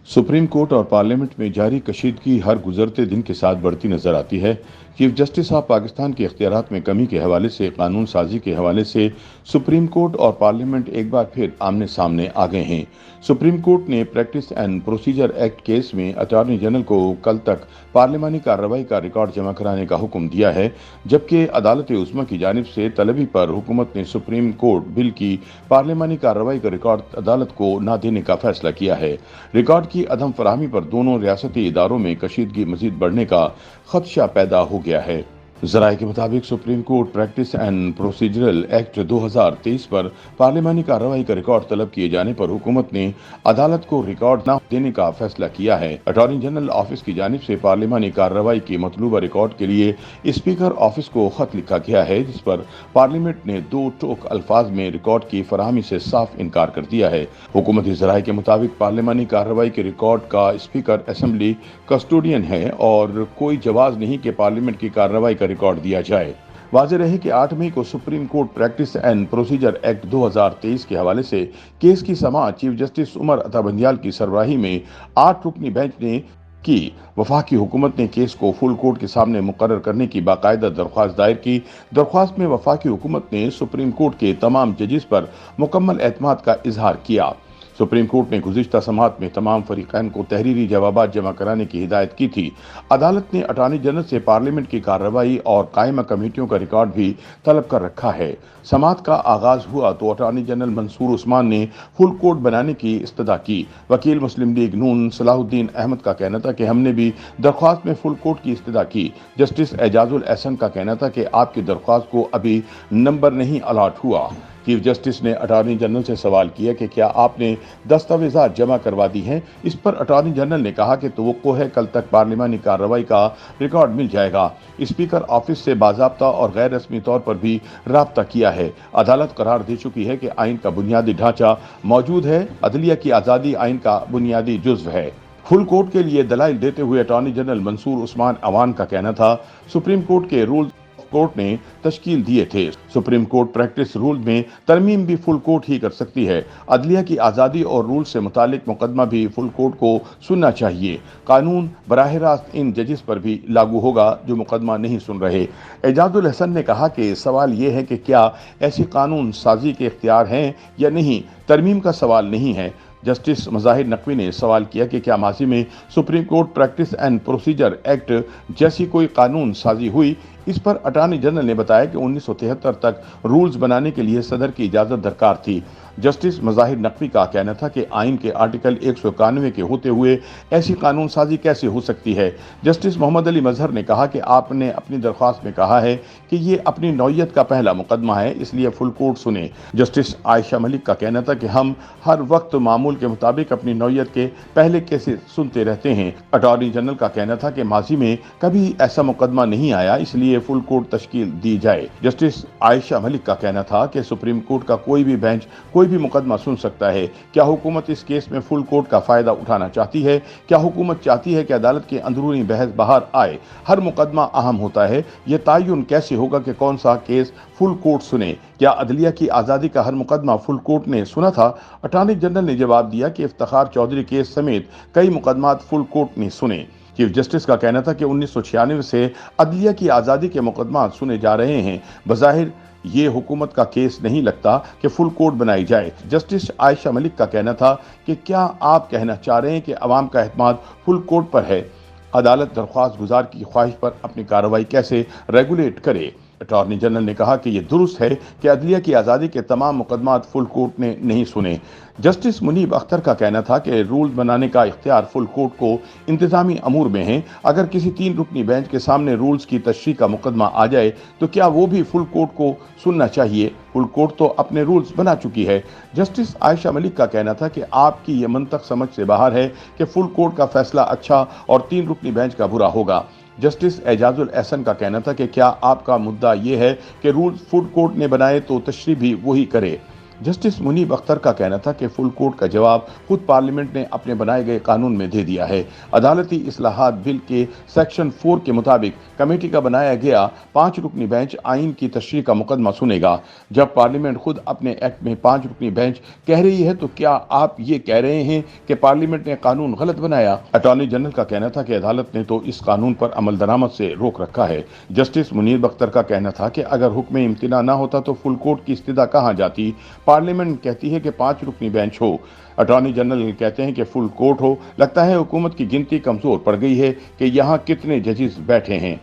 Supreme court और parliament में जारी कशीदगी हर गुजरते दिन के साथ बढ़ती नजर आती है। चीफ जस्टिस ऑफ पाकिस्तान के इख्तियारात में कमी के हवाले से, कानून साजी के हवाले से सुप्रीम कोर्ट और पार्लियामेंट एक बार फिर आमने सामने आ गए हैं। सुप्रीम कोर्ट ने practice and procedure act case में अटॉर्नी जनरल को कल तक पार्लियामानी कार्रवाई का रिकॉर्ड जमा कराने का हुक्म दिया है, जबकि अदालत उज़्मा की जानिब से तलबी पर हुकूमत ने सुप्रीम कोर्ट बिल की पार्लियामानी कार्रवाई का रिकॉर्ड अदालत को न देने का फैसला किया है। रिकॉर्ड की अदम फराहमी पर दोनों रियासती इदारों में कशीदगी मजीद बढ़ने का खदशा पैदा हो गया है। जराये के मुताबिक supreme court practice and procedural act 2023 पर पार्लियामानी कार्रवाई का रिकॉर्ड तलब किए जाने पर हुकूमत ने अदालत को रिकॉर्ड न देने का फैसला किया है। अटॉर्नी जनरल ऑफिस की जानिब से पार्लियामानी कार्रवाई के मतलूबा रिकॉर्ड के लिए स्पीकर ऑफिस को खत लिखा गया है, जिस पर पार्लियामेंट ने दो टोक अल्फाज में रिकॉर्ड की फराहमी से साफ इनकार कर दिया है। हुकूमती जराये के मुताबिक पार्लियामानी कार्रवाई के रिकॉर्ड का स्पीकर असेंबली कस्टोडियन है और कोई जवाज नहीं कि पार्लियामेंट की कार्रवाई का रिकॉर्ड दिया जाए। वाज़ेह रहे कि 8 मई को supreme court practice and procedure act 2023 के हवाले से केस की समाअत चीफ जस्टिस उमर अता बंदियाल की सरबराही में 8 रुकनी बेंच ने की। वफाकी हुकूमत ने केस को फुल कोर्ट के सामने मुकर्रर करने की बाकायदा दरख्वास्त दायर की। दरख्वास्त में वफाकी हुकूमत ने सुप्रीम कोर्ट के तमाम जजेस पर मुकम्मल एतमाद का इजहार किया। सुप्रीम कोर्ट ने गुज़िश्ता समाअत में तमाम फरीक़ैन को तहरीरी जवाबात जमा कराने की हिदायत की थी। अदालत ने अटॉर्नी जनरल से पार्लियामेंट की कार्रवाई और कायमा कमेटियों का रिकॉर्ड भी तलब कर रखा है। समाअत का आगाज हुआ तो अटॉर्नी जनरल मंसूर उस्मान ने फुल कोर्ट बनाने की इस्तदा की। वकील मुस्लिम लीग नून सलाहुद्दीन अहमद का कहना था कि हमने भी दरख्वास्त में फुल कोर्ट की इस्तदा की। जस्टिस एजाजुल एहसन का कहना था कि आपकी दरख्वास्त को अभी नंबर नहीं अलॉट हुआ। चीफ जस्टिस ने अटॉर्नी जनरल से सवाल किया कि क्या आपने दस्तावेजात जमा करवा दी हैं। इस पर अटॉर्नी जनरल ने कहा कि तवक्को है कल तक पार्लियामानी कार्रवाई का रिकॉर्ड मिल जाएगा। स्पीकर ऑफिस से बाज़ाब्ता और गैर रस्मी तौर पर भी राब्ता किया है। अदालत करार दे चुकी है कि आइन का बुनियादी ढांचा मौजूद है। अदलिया की आज़ादी आइन का बुनियादी जुज़्व है। फुल कोर्ट के लिए दलाइल देते हुए अटॉर्नी जनरल मंसूर उस्मान अवान का कहना था, सुप्रीम कोर्ट के रूल कोर्ट ने तश्कील दिए थे। सुप्रीम कोर्ट प्रैक्टिस रूल में तरमीम भी फुल कोर्ट ही कर सकती है। अदलिया की आज़ादी और रूल से मुतालिक मुकदमा भी फुल कोर्ट को सुनना चाहिए। कानून बराह रास्त इन जजेस पर भी लागू होगा जो मुकदमा नहीं सुन रहे। एजाजुल हसन ने कहा कि सवाल ये है कि क्या ऐसी कानून साजी के इख्तियार हैं या नहीं, तरमीम का सवाल नहीं है। जस्टिस मज़ाहिर नकवी ने सवाल किया कि क्या माजी में supreme court practice and procedure act जैसी कोई कानून साजी हुई। इस पर अटॉर्नी जनरल ने बताया कि 1973 तक रूल्स बनाने के लिए सदर की इजाज़त दरकार थी। जस्टिस मज़ाहिर नकवी का कहना था कि आइन के आर्टिकल 191 के होते हुए ऐसी कानून साजी कैसे हो सकती है। जस्टिस मोहम्मद अली मजहर ने कहा कि आपने अपनी दरख्वास्त में कहा है कि ये अपनी नौयत का पहला मुकदमा है, इसलिए फुल कोर्ट सुने। जस्टिस आयशा मलिक का कहना था कि हम हर वक्त मामूल के मुताबिक अपनी नौयत के पहले केसेस सुनते रहते हैं। अटॉर्नी जनरल का कहना था कि माजी में कभी ऐसा मुकदमा नहीं आया, इसलिए फुल कोर्ट तश्कील दी जाए। जस्टिस आयशा मलिक का कहना था कि सुप्रीम कोर्ट का कोई भी बेंच कोई भी मुकदमा सुन सकता है। क्या हुकूमत इस केस में फुल कोर्ट का फायदा उठाना चाहती है? क्या हुकूमत चाहती है कि अदालत के अंदरूनी बहस बाहर आए? हर मुकदमा अहम होता है, यह तयन कैसे होगा कि कौन सा केस फुल कोर्ट सुने? क्या अदलिया की आज़ादी का हर मुकदमा फुल कोर्ट ने सुना था? अटॉर्नी जनरल ने जवाब दिया कि इफ्तिखार चौधरी केस समेत कई मुकदमात फुल कोर्ट ने सुने। चीफ जस्टिस का कहना था कि 1996 से अदलिया की आज़ादी के मुकदमा सुने जा रहे हैं। बज़ाहिर ये हुकूमत का केस नहीं लगता कि फुल कोर्ट बनाई जाए। जस्टिस आयशा मलिक का कहना था कि क्या आप कहना चाह रहे हैं कि अवाम का एतमाद फुल कोर्ट पर है? अदालत दरख्वास्त गुजार की ख्वाहिश पर अपनी कार्रवाई कैसे रेगुलेट करे? अटॉर्नी जनरल ने कहा कि यह दुरुस्त है कि अदलिया की आज़ादी के तमाम मुकदमात फुल कोर्ट ने नहीं सुने। जस्टिस मुनीब अख्तर का कहना था कि रूल बनाने का इख्तियार फुल कोर्ट को इंतजामी अमूर में है। अगर किसी 3 रुकनी बेंच के सामने रूल्स की तशरीह का मुकदमा आ जाए तो क्या वो भी फुल कोर्ट को सुनना चाहिए? फुल कोर्ट तो अपने रूल्स बना चुकी है। जस्टिस आयशा मलिक का कहना था कि आपकी ये मंतक समझ से बाहर है कि फुल कोर्ट का फैसला अच्छा और 3 रुकनी बेंच का बुरा होगा। जस्टिस एजाजुल एहसन का कहना था कि क्या आपका मुद्दा ये है कि रूल्स फुल कोर्ट ने बनाए तो तशरीह भी वही करे? जस्टिस मुनीब अख्तर का कहना था कि फुल कोर्ट का जवाब खुद पार्लियामेंट ने अपने बनाए गए कानून में दे दिया है। अदालती इस्लाहात बिल के सेक्शन 4 के मुताबिक कमेटी का बनाया गया 5 रुकनी बेंच आइन की तशरीह का मुकदमा सुनेगा। जब पार्लियामेंट खुद अपने एक्ट में 5 रुकनी बेंच कह रही है तो क्या आप ये कह रहे हैं कि पार्लियामेंट ने कानून गलत बनाया? अटॉर्नी जनरल का कहना था कि अदालत ने तो इस कानून पर अमल दरामद से रोक रखा है। जस्टिस मुनीब अख्तर का कहना था कि अगर हुक्म इम्तिना ना होता तो फुल कोर्ट की इस्तदा कहाँ जाती? पार्लियामेंट कहती है कि 5 रुकनी बेंच हो, अटॉर्नी जनरल कहते हैं कि फुल कोर्ट हो। लगता है हुकूमत की गिनती कमजोर पड़ गई है कि यहाँ कितने जजेस बैठे हैं।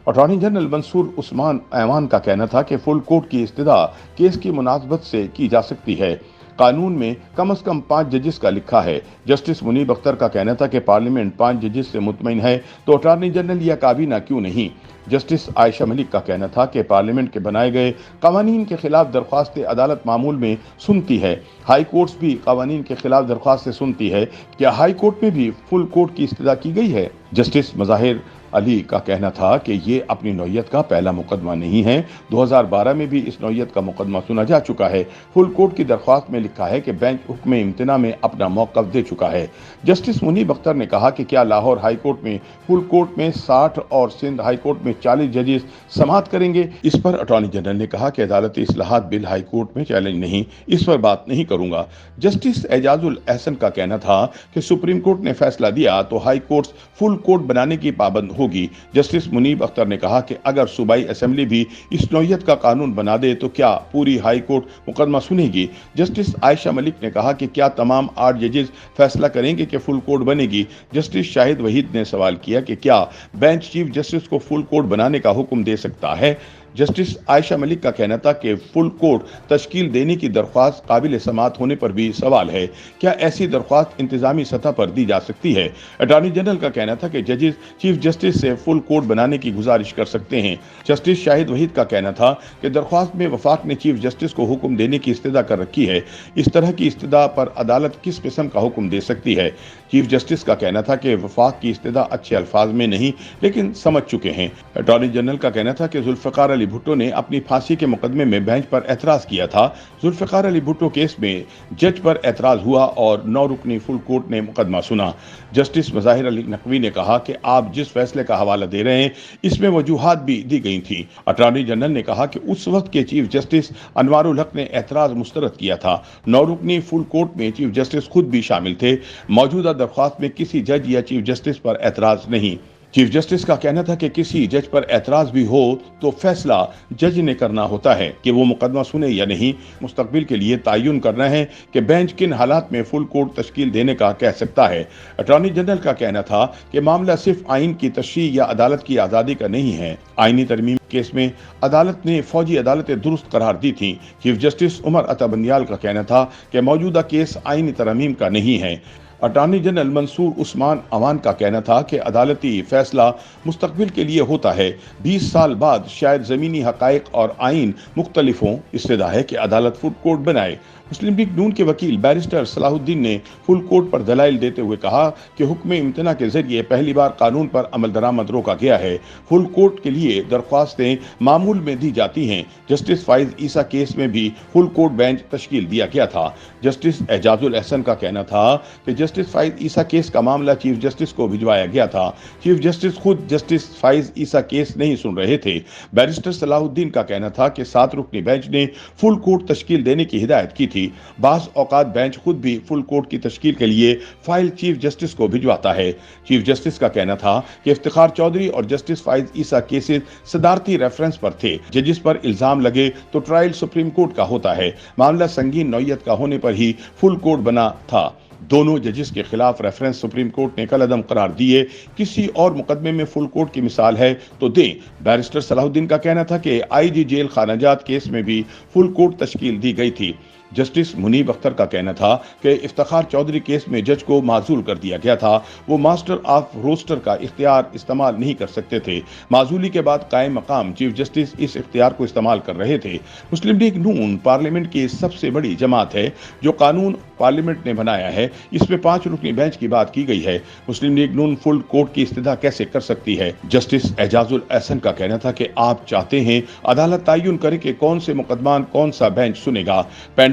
अटॉर्नी जनरल मंसूर उस्मान ऐवान का कहना था कि फुल कोर्ट की इस्तदा केस की मुनासबत से की जा सकती है। कानून में कम से कम 5 जजेस का लिखा है। जस्टिस मुनीब अख्तर का कहना था कि पार्लियामेंट 5 जजेस से मुतमईन है तो अटॉर्नी जनरल या काबीना क्यों नहीं? जस्टिस आयशा मलिक का कहना था कि पार्लियामेंट के बनाए गए कवानीन के खिलाफ दरख्वास्तें अदालत मामूल में सुनती है। हाई कोर्ट्स भी कवानीन के खिलाफ दरख्वास्तें सुनती है। क्या हाई कोर्ट में भी फुल कोर्ट की इस्तदा की गई है? जस्टिस मज़ाहिर अली का कहना था कि ये अपनी नौयत का पहला मुकदमा नहीं है। 2012 में भी इस नौयत का मुकदमा सुना जा चुका है। फुल कोर्ट की दरख्वास्त में लिखा है कि बेंच हुक्म इम्तिना में अपना मौक़िफ़ दे चुका है। जस्टिस मुनीब अख्तर ने कहा कि क्या लाहौर हाई कोर्ट में फुल कोर्ट में 60 और सिंध हाई कोर्ट में 40 जजेस समाअत करेंगे? इस पर अटॉर्नी जनरल ने कहा कि अदालती इस्लाहात बिल हाई कोर्ट में चैलेंज नहीं, इस पर बात नहीं करूंगा। जस्टिस एजाजुल एहसन का कहना था कि सुप्रीम कोर्ट ने फैसला दिया तो हाई कोर्ट्स फुल कोर्ट बनाने की पाबंद होगी। जस्टिस मुनीब अख्तर ने कहा कि अगर सूबाई असेंबली भी इस नौयत का कानून बना दे तो क्या पूरी हाई कोर्ट मुकदमा सुनेगी? जस्टिस आयशा मलिक ने कहा कि क्या तमाम 8 जजेस फैसला करेंगे कि फुल कोर्ट बनेगी? जस्टिस शाहिद वहीद ने सवाल किया कि क्या बेंच चीफ जस्टिस को फुल कोर्ट बनाने का हुक्म दे सकता है? जस्टिस आयशा मलिक का कहना था कि फुल कोर्ट तश्कील देने की दरख्वास्त काबिल समाअत होने पर भी सवाल है। क्या ऐसी दरख्वास्त इंतजामी सतह पर दी जा सकती है? अटॉर्नी जनरल का कहना था कि जजेस चीफ जस्टिस से फुल कोर्ट बनाने की गुजारिश कर सकते हैं। जस्टिस शाहिद वहीद का कहना था कि दरख्वास्त में वफाक ने चीफ जस्टिस को हुक्म देने की इस्तदा कर रखी है। इस तरह की इस्तदा पर अदालत किस किस्म का हुक्म दे सकती है? चीफ जस्टिस का कहना था कि वफाक की इस्तदा अच्छे अल्फाज में नहीं लेकिन समझ चुके हैं। अटॉर्नी जनरल का कहना था कि जुल्फ़िकार अली भुट्टो ने अपनी फांसी के मुकदमे में बेंच पर एतराज किया था। जुल्फ़िकार अली भुट्टो केस में जज पर एतराज हुआ और 9 रुकनी फुल कोर्ट ने मुकदमा सुना। जस्टिस मज़ाहिर अली नकवी ने कहा कि आप जिस फैसले का हवाला दे रहे हैं इसमें वजूहात भी दी गई थी। अटॉर्नी जनरल ने कहा कि उस वक्त के चीफ जस्टिस अनवारुल हक ने एतराज मुस्तरद किया था। 9 रुकनी फुल कोर्ट में चीफ जस्टिस खुद भी शामिल थे। मौजूदा दरख्वास्त में किसी जज या चीफ जस्टिस पर एतराज नहीं। चीफ जस्टिस का कहना था कि किसी जज पर एतराज भी हो तो फैसला जज ने करना होता है कि वो मुकदमा सुने या नहीं। मुस्तकबिल के लिए तयन करना है कि बेंच किन हालात में फुल कोर्ट तश्कील देने का कह सकता है। अटॉर्नी जनरल का कहना था कि मामला सिर्फ आइन की तशरीह या अदालत की आज़ादी का नहीं है। आइनी तरमीम केस में अदालत ने फौजी अदालतें दुरुस्त करार दी थी। चीफ जस्टिस उमर अता बंदियाल का कहना था कि मौजूदा केस आइनी तरमीम का नहीं है। अटॉर्नी जनरल मंसूर उस्मान अवान का कहना था कि अदालती फैसला मुस्तकबिल के लिए होता है। 20 साल बाद शायद ज़मीनी हक़ाइक़ और आइन मुख्तलिफ हों, इस्तदा है कि अदालत फुल कोर्ट बनाए। मुस्लिम लीग नून के वकील बैरिस्टर सलाहुद्दीन ने फुल कोर्ट पर दलाइल देते हुए कहा कि हुक्म इम्तिना के जरिए पहली बार कानून पर अमल दरामद रोका गया है। फुल कोर्ट के लिए दरख्वास्तें मामूल में दी जाती हैं। जस्टिस फाइज ईसा केस में भी फुल कोर्ट बेंच तश्कील दिया गया था। जस्टिस एजाजुल एहसन का कहना था कि जस्टिस फाइज ईसा केस का मामला चीफ जस्टिस को भिजवाया गया था। चीफ जस्टिस खुद जस्टिस फाइज ईसा केस नहीं सुन रहे थे। बैरिस्टर सलाहुद्दीन का कहना था कि 7 रुकनी बेंच ने फुल कोर्ट तश्कील देने की हिदायत की थी। बाज़ औकात बेंच खुद भी फुल कोर्ट की तश्कील के लिए फाइल चीफ जस्टिस को भिजवाता है। चीफ जस्टिस का कहना था कि इफ्तिखार चौधरी और जस्टिस फाइज ईसा केसेस सदारती रेफरेंस पर थे। जजिस पर इल्जाम लगे तो ट्रायल सुप्रीम कोर्ट का होता है। मामला संगीन नौयत का होने पर ही फुल कोर्ट बना था। दोनों जजिस के खिलाफ रेफरेंस सुप्रीम कोर्ट ने कल अदम करार दिए। किसी और मुकदमे में फुल कोर्ट की मिसाल है तो दें। बैरिस्टर सलाहुद्दीन का कहना था कि आईजी जेल खानाजात केस में भी फुल कोर्ट तश्कील दी गई थी। जस्टिस मुनीब अख्तर का कहना था कि इफ्तिखार चौधरी केस में जज को माजूल कर दिया गया था। वो मास्टर ऑफ रोस्टर का इख्तियार इस्तेमाल नहीं कर सकते थे। माजूली के बाद कायम मकाम चीफ जस्टिस इस इख्तियार को इस्तेमाल कर रहे थे। मुस्लिम लीग नून पार्लियामेंट की सबसे बड़ी जमात है। जो कानून पार्लियामेंट ने बनाया है इसमें 5 रुकनी बेंच की बात की गई है। मुस्लिम लीग नून फुल कोर्ट की इस्तदा कैसे कर सकती है? जस्टिस एजाजुल एहसन का कहना था कि आप चाहते हैं अदालत तयन करे कि कौन से मुकदमान कौन सा बेंच सुनेगा।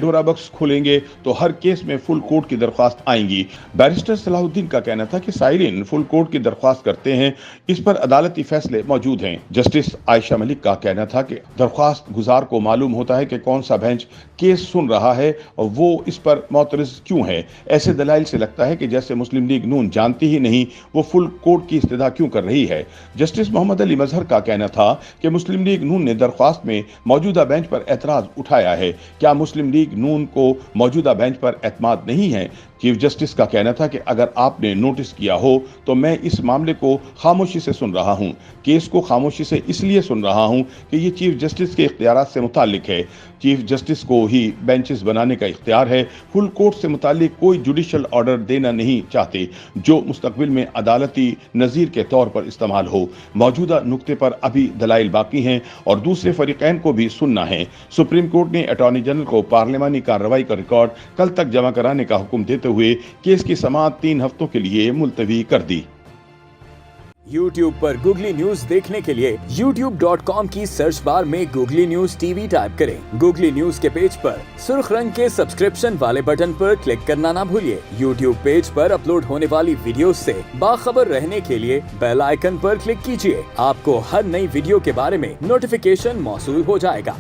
कटोरा बक्स खोलेंगे तो हर केस में फुल कोर्ट की दरख्वास्त आएंगी। बैरिस्टर सलाहुद्दीन का कहना था कि साइरिन फुल कोर्ट की दरख्वास्त करते हैं, इस पर अदालती फैसले मौजूद हैं। जस्टिस आयशा मलिक का कहना था कि दरख्वास्त गुजार को मालूम होता है कि कौन सा बेंच केस सुन रहा है और वो इस पर मोतरज़ क्यों है। ऐसे दलाइल से लगता है कि जैसे मुस्लिम लीग नून जानती ही नहीं वो फुल कोर्ट की इस्तदा क्यों कर रही है। जस्टिस मोहम्मद अली मजहर का कहना था कि मुस्लिम लीग नून ने दरख्वास्त में मौजूदा बेंच पर एतराज उठाया है। क्या मुस्लिम लीग नून को मौजूदा बेंच पर एतमाद नहीं है? चीफ जस्टिस का कहना था कि अगर आपने नोटिस किया हो तो मैं इस मामले को खामोशी से सुन रहा हूं। केस को खामोशी से इसलिए सुन रहा हूं कि ये चीफ जस्टिस के इख्तियारात से मुतालिक है। चीफ जस्टिस को ही बेंचेस बनाने का इख्तियार है। फुल कोर्ट से मुतालिक कोई जुडिशल ऑर्डर देना नहीं चाहते जो मुस्तकबिल में अदालती नज़ीर के तौर पर इस्तेमाल हो। मौजूदा नुक्ते पर अभी दलाइल बाकी हैं और दूसरे फरीकैन को भी सुनना है। सुप्रीम कोर्ट ने अटॉर्नी जनरल को पार्लिमानी कार्रवाई का रिकॉर्ड कल तक जमा कराने का हुक्म देते हुए केस की समाअत 3 हफ्तों के लिए मुलतवी कर दी। YouTube पर गूगली न्यूज देखने के लिए youtube.com की सर्च बार में गूगली न्यूज टीवी टाइप करें। गूगली न्यूज के पेज पर सुर्ख रंग के सब्सक्रिप्शन वाले बटन पर क्लिक करना ना भूलिए। YouTube पेज पर अपलोड होने वाली वीडियोस से बाखबर रहने के लिए बेल आइकन पर क्लिक कीजिए। आपको हर नई वीडियो के बारे में नोटिफिकेशन मौसूल हो जाएगा।